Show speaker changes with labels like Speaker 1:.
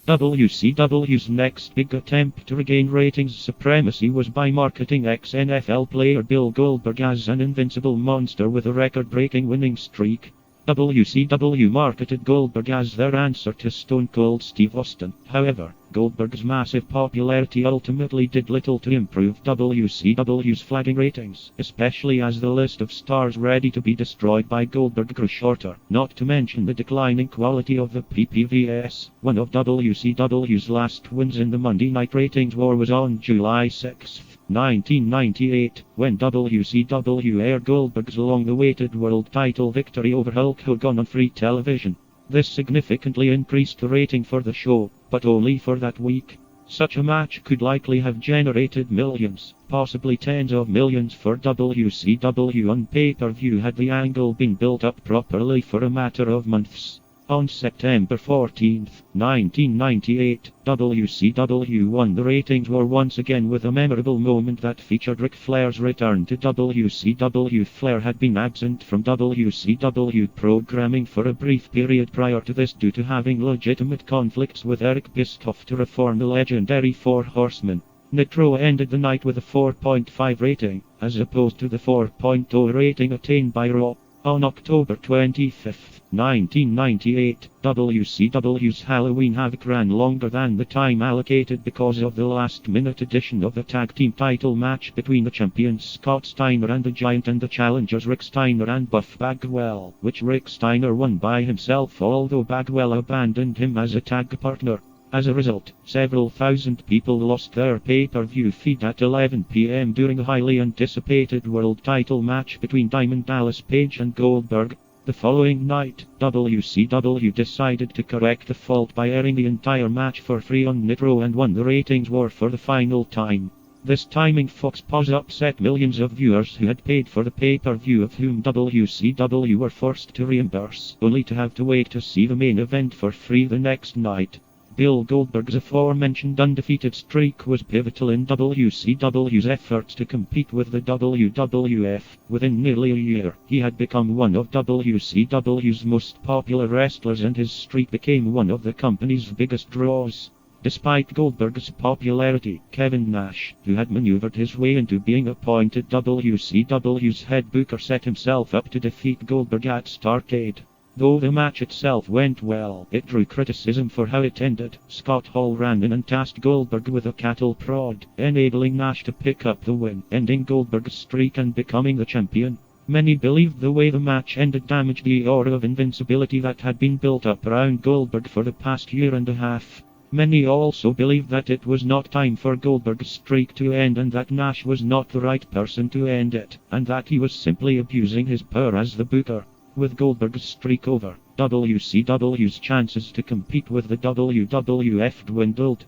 Speaker 1: WCW's next big attempt to regain ratings supremacy was by marketing ex-NFL player Bill Goldberg as an invincible monster with a record-breaking winning streak. WCW marketed Goldberg as their answer to Stone Cold Steve Austin. However, Goldberg's massive popularity ultimately did little to improve WCW's flagging ratings, especially as the list of stars ready to be destroyed by Goldberg grew shorter, not to mention the declining quality of the PPVs. One of WCW's last wins in the Monday Night Ratings war was on July 6, 1998, when WCW aired Goldberg's long-awaited world title victory over Hulk Hogan on free television. This significantly increased the rating for the show, but only for that week. Such a match could likely have generated millions, possibly tens of millions for WCW on pay-per-view had the angle been built up properly for a matter of months. On September 14, 1998, WCW won the ratings war once again with a memorable moment that featured Ric Flair's return to WCW. Flair had been absent from WCW programming for a brief period prior to this due to having legitimate conflicts with Eric Bischoff to reform the legendary Four Horsemen. Nitro ended the night with a 4.5 rating, as opposed to the 4.0 rating attained by Raw. On October 25, 1998, WCW's Halloween Havoc ran longer than the time allocated because of the last-minute addition of the tag team title match between the champions Scott Steiner and the Giant and the challengers Rick Steiner and Buff Bagwell, which Rick Steiner won by himself although Bagwell abandoned him as a tag partner. As a result, several thousand people lost their pay-per-view feed at 11 p.m. during a highly anticipated world title match between Diamond Dallas Page and Goldberg. The following night, WCW decided to correct the fault by airing the entire match for free on Nitro and won the ratings war for the final time. This timing Fox pause upset millions of viewers who had paid for the pay-per-view of whom WCW were forced to reimburse, only to have to wait to see the main event for free the next night. Bill Goldberg's aforementioned undefeated streak was pivotal in WCW's efforts to compete with the WWF. Within nearly a year, he had become one of WCW's most popular wrestlers and his streak became one of the company's biggest draws. Despite Goldberg's popularity, Kevin Nash, who had maneuvered his way into being appointed WCW's head booker, set himself up to defeat Goldberg at Starrcade. Though the match itself went well, it drew criticism for how it ended. Scott Hall ran in and tasked Goldberg with a cattle prod, enabling Nash to pick up the win, ending Goldberg's streak and becoming the champion. Many believed the way the match ended damaged the aura of invincibility that had been built up around Goldberg for the past year and a half. Many also believed that it was not time for Goldberg's streak to end and that Nash was not the right person to end it, and that he was simply abusing his power as the booker. With Goldberg's streak over, WCW's chances to compete with the WWF dwindled.